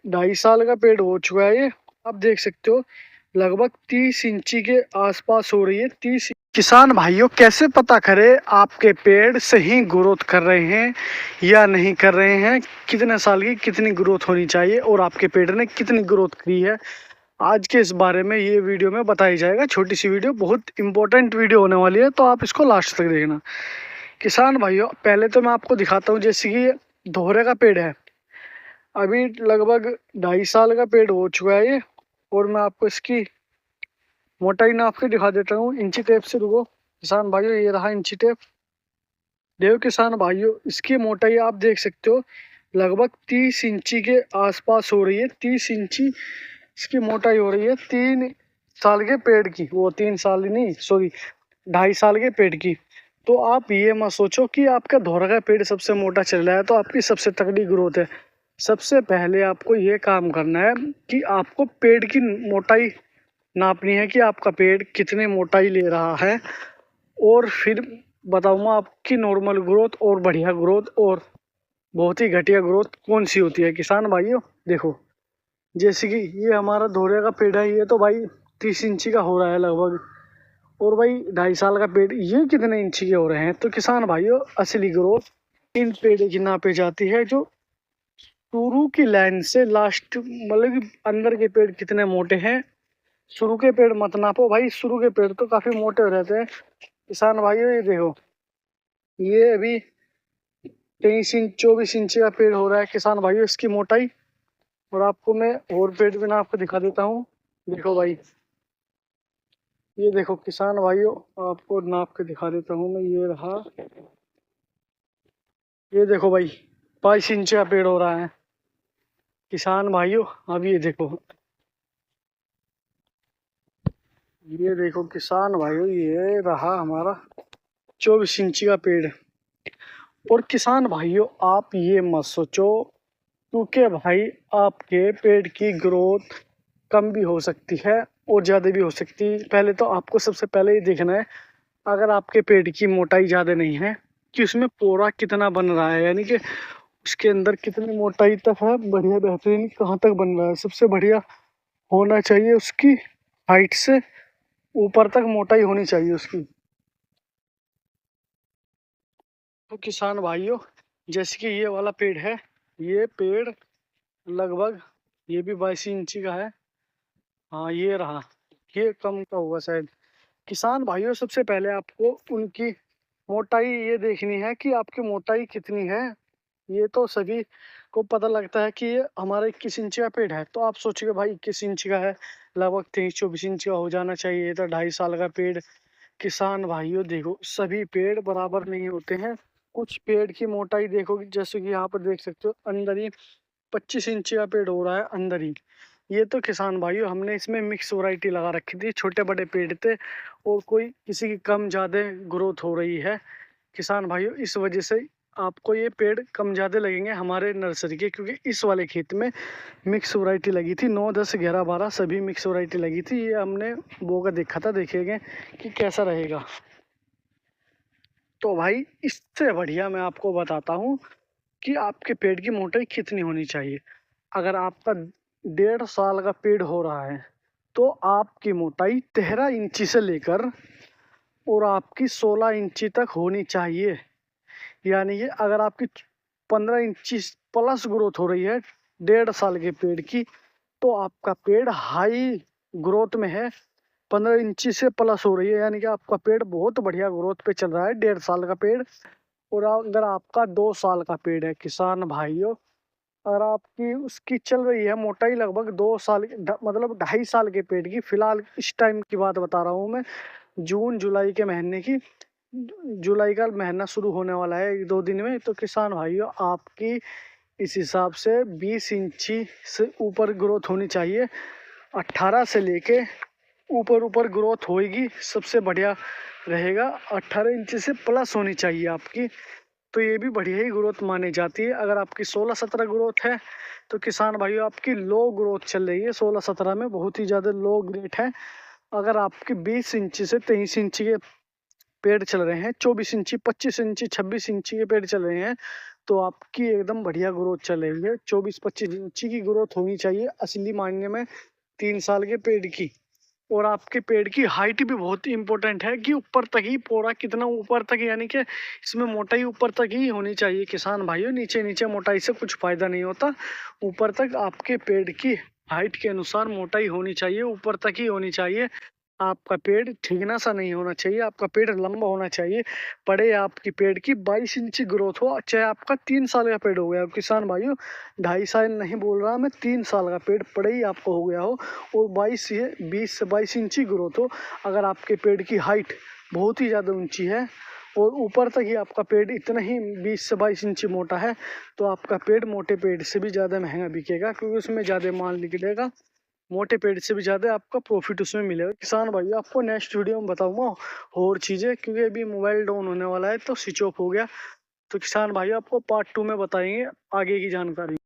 2.5 साल का पेड़ हो चुका है ये। आप देख सकते हो लगभग 30 इंची के आसपास हो रही है। 30। किसान भाइयों कैसे पता करें आपके पेड़ सही ग्रोथ कर रहे हैं या नहीं कर रहे हैं, कितने साल की कितनी ग्रोथ होनी चाहिए और आपके पेड़ ने कितनी ग्रोथ की है, आज के इस बारे में ये वीडियो में बताया जाएगा। छोटी सी वीडियो, बहुत इंपॉर्टेंट वीडियो होने वाली है, तो आप इसको लास्ट तक देखना। किसान भाइयों पहले तो मैं आपको दिखाता हूँ, जैसे कि ये दोहरे का पेड़ है, अभी लगभग 2.5 साल का पेड़ हो चुका है ये। और मैं आपको इसकी मोटाई नाप के दिखा देता हूँ इंची टेप से। रुको किसान भाइयों, ये रहा इंची टेप। देखो किसान भाइयों इसकी मोटाई आप देख सकते हो लगभग 30 इंची के आसपास हो रही है। 30 इंची इसकी मोटाई हो रही है 3 साल के पेड़ की। वो 3 साल नहीं, सॉरी 2.5 साल के पेड़ की। तो आप ये मत सोचो कि आपका धोरा का पेड़ सबसे मोटा चल रहा है तो आपकी सबसे तगड़ी ग्रोथ है। सबसे पहले आपको ये काम करना है कि आपको पेड़ की मोटाई नापनी है कि आपका पेड़ कितने मोटाई ले रहा है, और फिर बताऊंगा आपकी नॉर्मल ग्रोथ और बढ़िया ग्रोथ और बहुत ही घटिया ग्रोथ कौन सी होती है। किसान भाइयों देखो, जैसे कि ये हमारा धोरे का पेड़ है, ये तो भाई 30 इंची का हो रहा है लगभग। और भाई 2.5 साल का पेड़ ये कितने इंची के हो रहे हैं। तो किसान भाइयों असली ग्रोथ इन पेड़ की नापी जाती है जो शुरू की लाइन से लास्ट, मतलब कि अंदर के पेड़ कितने मोटे हैं। शुरू के पेड़ मत नापो भाई, शुरू के पेड़ तो काफी मोटे रहते हैं। किसान भाइयों ये देखो, ये अभी 23 इंच 24 इंच का पेड़ हो रहा है किसान भाइयों इसकी मोटाई। और आपको मैं और पेड़ भी नाप के दिखा देता हूँ। देखो भाई, ये देखो किसान भाइयों, आपको नाप के दिखा देता हूँ मैं। ये रहा, ये देखो भाई 22 इंच का पेड़ हो रहा है किसान भाइयों। अब ये देखो किसान भाइयों, ये रहा हमारा 24 इंची का पेड़। और किसान भाइयों आप ये मत सोचो, क्योंकि भाई आपके पेड़ की ग्रोथ कम भी हो सकती है और ज़्यादा भी हो सकती है। पहले तो आपको सबसे पहले ये देखना है, अगर आपके पेड़ की मोटाई ज़्यादा नहीं है कि उसमें पोरा कितना बन रहा है, यानी कि उसके अंदर कितनी मोटाई तक है, बढ़िया बेहतरीन कहाँ तक बन रहा है। सबसे बढ़िया होना चाहिए उसकी हाइट से ऊपर तक मोटाई होनी चाहिए उसकी। तो किसान भाइयों जैसे कि ये वाला पेड़ है, ये पेड़ लगभग ये भी 22 इंची का है। हाँ ये रहा, ये कम का होगा शायद। किसान भाइयों सबसे पहले आपको उनकी मोटाई ये देखनी है कि आपकी मोटाई कितनी है। ये तो सभी को पता लगता है कि ये हमारा 21 इंच का पेड़ है, तो आप सोचिए भाई 21 इंच का है, लगभग 23-24 इंच का हो जाना चाहिए। ये तो 2.5 साल का पेड़। किसान भाइयों देखो, सभी पेड़ बराबर नहीं होते हैं। कुछ पेड़ की मोटाई देखो, जैसे कि यहाँ पर देख सकते हो अंदर ही 25 इंच का पेड़ हो रहा है अंदर ही। ये तो किसान भाइयों हमने इसमें मिक्स वैरायटी लगा रखी थी, छोटे बड़े पेड़ थे और कोई किसी की कम ज़्यादा ग्रोथ हो रही है। किसान भाइयों इस वजह से आपको ये पेड़ कम ज़्यादा लगेंगे हमारे नर्सरी के, क्योंकि इस वाले खेत में मिक्स वैरायटी लगी थी। 9 10 11 12 सभी मिक्स वैरायटी लगी थी। ये हमने बो का देखा था, देखेंगे कि कैसा रहेगा। तो भाई इससे बढ़िया मैं आपको बताता हूँ कि आपके पेड़ की मोटाई कितनी होनी चाहिए। अगर आपका 1.5 साल का पेड़ हो रहा है तो आपकी मोटाई 13 इंची से लेकर और आपकी 16 इंची तक होनी चाहिए। यानी कि अगर आपकी 15 इंची प्लस ग्रोथ हो रही है 1.5 साल के पेड़ की, तो आपका पेड़ हाई ग्रोथ में है। 15 इंची से प्लस हो रही है यानी कि आपका पेड़ बहुत बढ़िया ग्रोथ पे चल रहा है, 1.5 साल का पेड़। और अगर आपका 2 साल का पेड़ है किसान भाइयों, और आपकी उसकी चल रही है मोटाई लगभग 2 साल मतलब 2.5 साल के पेड़ की, फिलहाल इस टाइम की बात बता रहा हूँ मैं, जून जुलाई के महीने की। जुलाई का महीना शुरू होने वाला है 1-2 दिन में। तो किसान भाइयों आपकी इस हिसाब से 20 इंची से ऊपर ग्रोथ होनी चाहिए। 18 से लेके ऊपर ऊपर ग्रोथ होएगी, सबसे बढ़िया रहेगा। 18 इंची से प्लस होनी चाहिए आपकी, तो ये भी बढ़िया ही ग्रोथ मानी जाती है। अगर आपकी 16-17 ग्रोथ है तो किसान भाइयों आपकी लो ग्रोथ चल रही है, 16-17 में बहुत ही ज़्यादा लो ग्रेट है। अगर आपकी 20 इंची से 23 इंची के पेड़ चल रहे हैं, 24 इंची 25 इंची 26 इंची के पेड़ चल रहे हैं, तो आपकी एकदम बढ़िया ग्रोथ चल रही है। 24-25 इंची की ग्रोथ होनी चाहिए असली मायने में 3 साल के पेड़ की। और आपके पेड़ की हाइट भी बहुत इंपॉर्टेंट है कि ऊपर तक ही पूरा कितना ऊपर तक, यानी कि इसमें मोटाई ऊपर तक ही होनी चाहिए किसान भाइयों। नीचे नीचे मोटाई से कुछ फायदा नहीं होता, ऊपर तक आपके पेड़ की हाइट के अनुसार मोटाई होनी चाहिए, ऊपर तक ही होनी चाहिए। आपका पेड़ ठीकना सा नहीं होना चाहिए, आपका पेड़ लंबा होना चाहिए। पड़े आपकी पेड़ की 22 इंची ग्रोथ हो, चाहे आपका 3 साल का पेड़ हो गया किसान भाइयों, 2.5 साल नहीं बोल रहा मैं, 3 साल का पेड़ पड़े ही आपको हो गया हो और 20 से 22 इंची ग्रोथ हो। अगर आपके पेड़ की हाइट बहुत ही ज़्यादा ऊंची है और ऊपर तक ही आपका पेड़ इतना ही 20 से 22 इंची मोटा है, तो आपका पेड़ मोटे पेड़ से भी ज़्यादा महंगा बिकेगा, क्योंकि उसमें ज़्यादा माल निकलेगा। मोटे पेड़ से भी ज़्यादा आपका प्रॉफिट उसमें मिलेगा। किसान भाई आपको नेक्स्ट वीडियो में बताऊंगा और चीज़ें, क्योंकि अभी मोबाइल डाउन होने वाला है तो स्विच ऑफ हो गया। तो किसान भाई आपको पार्ट 2 में बताएंगे आगे की जानकारी।